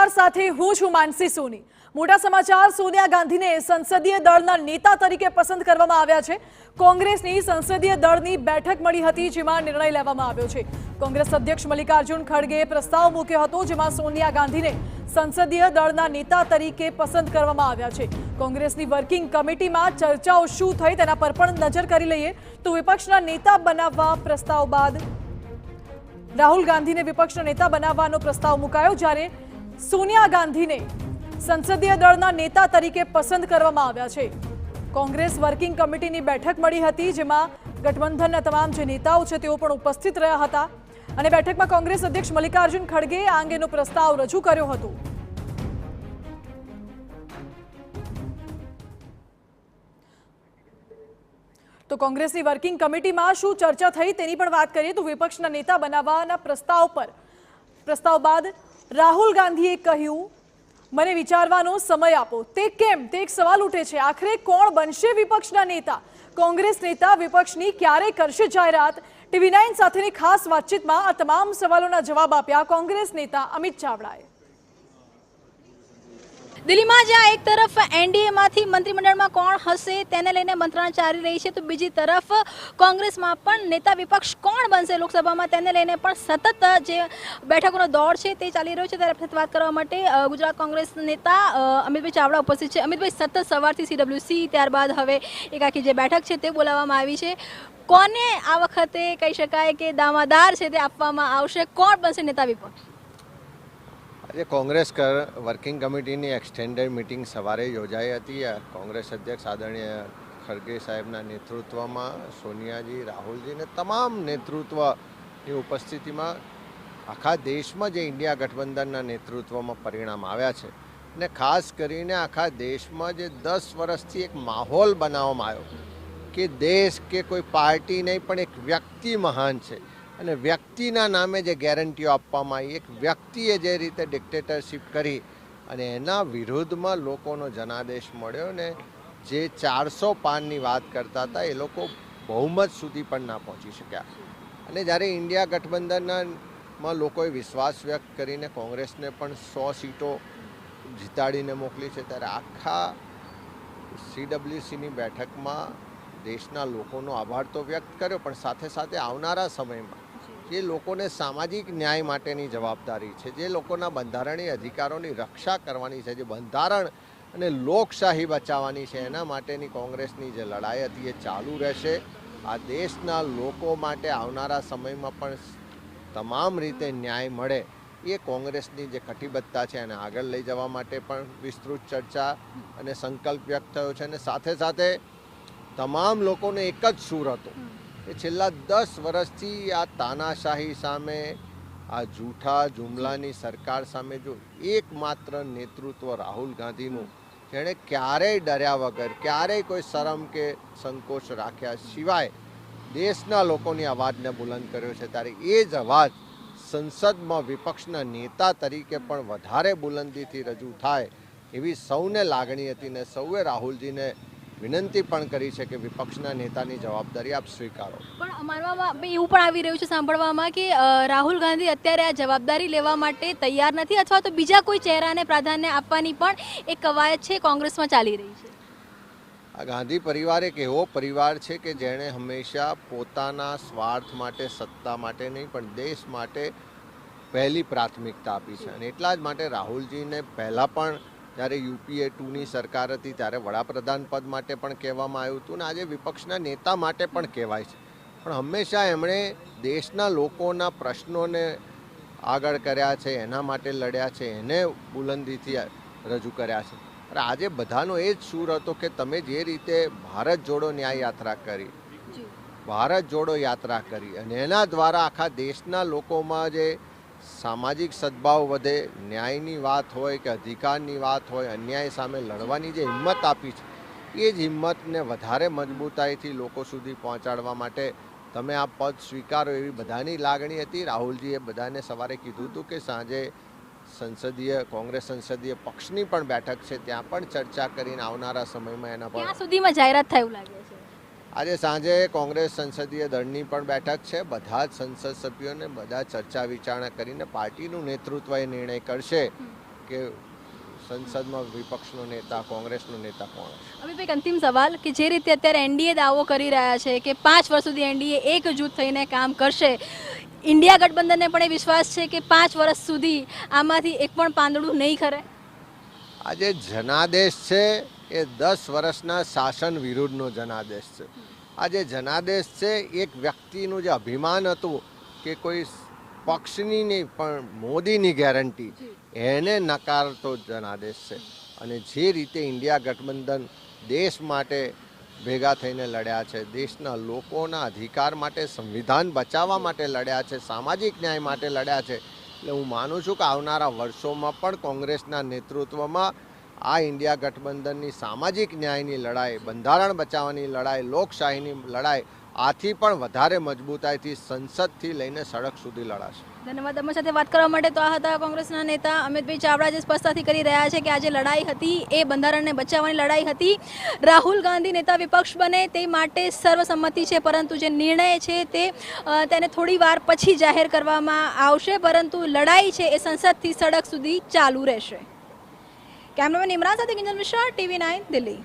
સમાચાર સાથે હું છું માનસી સોની। મોટા સમાચાર સોનિયા ગાંધીને સંસદીય દળના નેતા તરીકે પસંદ કરવામાં આવ્યા છે। કોંગ્રેસની સંસદીય દળની બેઠક મળી હતી જેમાં નિર્ણય લેવામાં આવ્યો છે। કોંગ્રેસ અધ્યક્ષ મલ્લિકાર્જુન ખડગેએ પ્રસ્તાવ મૂક્યો હતો જેમાં સોનિયા ગાંધીને સંસદીય દળના નેતા તરીકે પસંદ કરવામાં આવ્યા છે। કોંગ્રેસની વર્કિંગ કમિટીમાં ચર્ચાઓ શું થઈ તેના પર પણ નજર કરી લઈએ તો વિપક્ષના નેતા બનાવવા પ્રસ્તાવ બાદ રાહુલ ગાંધીને વિપક્ષના નેતા બનાવવાનો પ્રસ્તાવ મુકાયો જ્યારે સોનિયા ગાંધીને સંસદીય દળના નેતા તરીકે પસંદ કરવામાં આવ્યા છે। કોંગ્રેસ વર્કિંગ કમિટીની બેઠક મળી હતી જેમાં ગઠબંધનના તમામ જે નેતાઓ છે તેઓ પણ ઉપસ્થિત રહ્યા હતા અને બેઠકમાં કોંગ્રેસ અધ્યક્ષ મલ્લિકાર્જુન ખડગેએ આ અંગેનો પ્રસ્તાવ રજૂ કર્યો હતો। તો કોંગ્રેસની વર્કિંગ કમિટીમાં શું ચર્ચા થઈ તેની પણ વાત કરીએ તો વિપક્ષના નેતા બનાવવાના પ્રસ્તાવ બાદ રાહુલ ગાંધીએ કહ્યું મને વિચારવાનો સમય આપો। તે કેમ તે એક સવાલ ઉઠે છે। આખરે કોણ બનશે વિપક્ષના નેતા? કોંગ્રેસ નેતા વિપક્ષની ક્યારે કરશે જાહેરાત? TV9 સાથેની ખાસ વાતચીતમાં આ તમામ સવાલોના જવાબ આપ્યા કોંગ્રેસ નેતા અમિત ચાવડાએ। દિલ્હીમાં જ્યાં એક તરફ એનડીએમાંથી મંત્રીમંડળમાં કોણ હશે તેને લઈને મંત્રણા ચાલી રહી છે તો બીજી તરફ કોંગ્રેસમાં પણ નેતા વિપક્ષ કોણ બનશે લોકસભામાં તેને લઈને પણ સતત જે બેઠકોનો દોર છે તે ચાલી રહ્યો છે। ત્યારે વાત કરવા માટે ગુજરાત કોંગ્રેસ નેતા અમિતભાઈ ચાવડા ઉપસ્થિત છે। અમિતભાઈ, સતત સવારથી CWC ત્યારબાદ હવે એક આખી જે બેઠક છે તે બોલાવવામાં આવી છે। કોને આ વખતે કહી શકાય કે દામાદાર છે તે આપવામાં આવશે? કોણ બનશે નેતા વિપક્ષ? આજે કોંગ્રેસ વર્કિંગ કમિટીની એક્સટેન્ડેડ મિટિંગ સવારે યોજાઈ હતી। કોંગ્રેસ અધ્યક્ષ આદરણીય ખડગે સાહેબના નેતૃત્વમાં સોનિયાજી, રાહુલજી ને તમામ નેતૃત્વની ઉપસ્થિતિમાં આખા દેશમાં જે ઇન્ડિયા ગઠબંધનના નેતૃત્વમાં પરિણામ આવ્યા છે અને ખાસ કરીને આખા દેશમાં જે 10 વર્ષથી એક માહોલ બનાવવામાં આવ્યો કે દેશ કે કોઈ પાર્ટી નહીં પણ એક વ્યક્તિ મહાન છે અને વ્યક્તિના નામે જે ગેરંટીઓ આપવામાં આવી, એક વ્યક્તિએ જે રીતે ડિક્ટેટરશીપ કરી અને એના વિરુદ્ધમાં લોકોનો જનાદેશ મળ્યો ને જે 400 પારની વાત કરતા હતા એ લોકો બહુમત સુધી પણ ના પહોંચી શક્યા। અને જ્યારે ઇન્ડિયા ગઠબંધનમાં લોકોએ વિશ્વાસ વ્યક્ત કરીને કોંગ્રેસને પણ 100 સીટો જીતાડીને મોકલી છે ત્યારે આખા CWCની બેઠકમાં દેશના લોકોનો આભાર તો વ્યક્ત કર્યો પણ સાથે સાથે આવનારા સમયમાં જે લોકોને સામાજિક ન્યાય માટેની જવાબદારી છે, જે લોકોના બંધારણીય અધિકારોની રક્ષા કરવાની છે, જે બંધારણ અને લોકશાહી બચાવવાની છે એના માટેની કોંગ્રેસની જે લડાઈ હતી એ ચાલુ રહેશે। આ દેશના લોકો માટે આવનારા સમયમાં પણ તમામ રીતે ન્યાય મળે એ કોંગ્રેસની જે કટિબદ્ધતા છે એને આગળ લઈ જવા માટે પણ વિસ્તૃત ચર્ચા અને સંકલ્પ વ્યક્ત થયો છે। અને સાથે સાથે તમામ લોકોને એક જ સૂર હતો કે છેલ્લા 10 વર્ષથી આ તાનાશાહી સામે, આ જૂઠા જુમલાની સરકાર સામે જો એકમાત્ર નેતૃત્વ રાહુલ ગાંધીનું, જેણે ક્યારેય ડર્યા વગર, ક્યારેય કોઈ શરમ કે સંકોચ રાખ્યા સિવાય દેશના લોકોની અવાજને બુલંદ કર્યો છે ત્યારે એ જ અવાજ સંસદમાં વિપક્ષના નેતા તરીકે પણ વધારે બુલંદીથી રજૂ થાય એવી સૌને લાગણી હતી ને સૌએ રાહુલજીને વિનંતી પણ કરી છે કે વિપક્ષના નેતાની જવાબદારી આપ સ્વીકારો। પણ માનવામાં એવું પણ આવી રહ્યું છે સાંભળવામાં કે રાહુલ ગાંધી અત્યારે આ જવાબદારી લેવા માટે તૈયાર નથી અથવા તો બીજા કોઈ ચહેરાને પ્રાધાન્ય આપવાની પણ એક કવાયત છે કોંગ્રેસમાં ચાલી રહી છે। આ ગાંધી પરિવાર એક એવો પરિવાર છે કે જેણે હંમેશા પોતાના સ્વાર્થ માટે, સત્તા માટે નહીં પણ દેશ માટે પહેલી પ્રાથમિકતા આપી છે અને એટલા જ માટે રાહુલજીને પહેલાં પણ જ્યારે UPA 2ની સરકાર હતી ત્યારે વડાપ્રધાન પદ માટે પણ કહેવામાં આવ્યું હતું ને આજે વિપક્ષના નેતા માટે પણ કહેવાય છે પણ હંમેશા એમણે દેશના લોકોના પ્રશ્નોને આગળ કર્યા છે, એના માટે લડ્યા છે, એને બુલંદીથી રજૂ કર્યા છે। અને આજે બધાનો એ જ સૂર હતો કે તમે જે રીતે ભારત જોડો ન્યાય યાત્રા કરી, ભારત જોડો યાત્રા કરી અને એના દ્વારા આખા દેશના લોકોમાં જે સામાજિક સદભાવ વધે, ન્યાયની વાત હોય કે અધિકારની વાત હોય, અન્યાય સામે લડવાની જે હિંમત આપી છે એ જ હિંમતને વધારે મજબૂતાઈથી લોકો સુધી પહોંચાડવા માટે તમે આ પદ સ્વીકારો એવી બધાની લાગણી હતી। રાહુલજીએ બધાને સવારે કીધું હતું કે સાંજે કોંગ્રેસ સંસદીય પક્ષની પણ બેઠક છે ત્યાં પણ ચર્ચા કરીને આવનારા સમયમાં એના પર સુધીમાં જાહેરાત થાય એવું લાગે છે। આજે સાંજે કોંગ્રેસ સંસદીય દળની પણ બેઠક છે। બધા જ સંસદ સભ્યોને બધા ચર્ચા વિચારણા કરીને પાર્ટીનું નેતૃત્વ એ નિર્ણય કરશે કે સંસદમાં વિપક્ષનો નેતા કોંગ્રેસનો નેતા કોણ હશે. અમિતભાઈ, અંતિમ સવાલ કે જે રીતે અત્યારે એનડીએ દાવો કરી રહ્યા છે કે 5 વર્ષ સુધી એનડીએ એકજૂથ થઈને કામ કરશે, ઇન્ડિયા ગઠબંધનને પણ એ વિશ્વાસ છે કે 5 વર્ષ સુધી આમાંથી એક પણ પાંદડું નહીં ખરે? આજે જનાદેશ છે એ 10 વર્ષના શાસન વિરુદ્ધનો જનાદેશ છે. આજે જનાદેશ છે એક વ્યક્તિનું જે અભિમાન હતું કે કોઈ પક્ષની નહીં પણ મોદીની ગેરંટી, એને નકારતો જનાદેશ છે. અને જે રીતે ઇન્ડિયા ગઠબંધન દેશ માટે ભેગા થઈને લડ્યા છે, દેશના લોકોના અધિકાર માટે, સંવિધાન બચાવવા માટે લડ્યા છે, સામાજિક ન્યાય માટે લડ્યા છે, એટલે હું માનું છું કે આવનારા વર્ષોમાં પણ કોંગ્રેસના નેતૃત્વમાં આ ઇન્ડિયા ગઠબંધનની સામાજિક ન્યાયની લડાઈ, બંધારણ બચાવવાની લડાઈ, લોકશાહીની લડાઈ આથી પણ વધારે મજબૂતાઈથી સંસદથી લઈને સડક સુધી લડાશે. ધન્યવાદ. અમારી સાથે વાત કરવા માટે તો આ હતા કોંગ્રેસના નેતા અમિતભાઈ ચાવડા, જે સ્પષ્ટતાથી કરી રહ્યા છે કે આ જે લડાઈ હતી એ બંધારણને બચાવવાની લડાઈ હતી. રાહુલ ગાંધી નેતા વિપક્ષ બને તે માટે સર્વસંમતિ છે, પરંતુ જે નિર્ણય છે તેને થોડી વાર પછી જાહેર કરવામાં આવશે, પરંતુ લડાઈ છે એ સંસદથી સડક સુધી ચાલુ રહેશે. કેમેરામેન ઇમરાન સાથે કિંજલ મિશ્રા, TV9 દિલ્હી.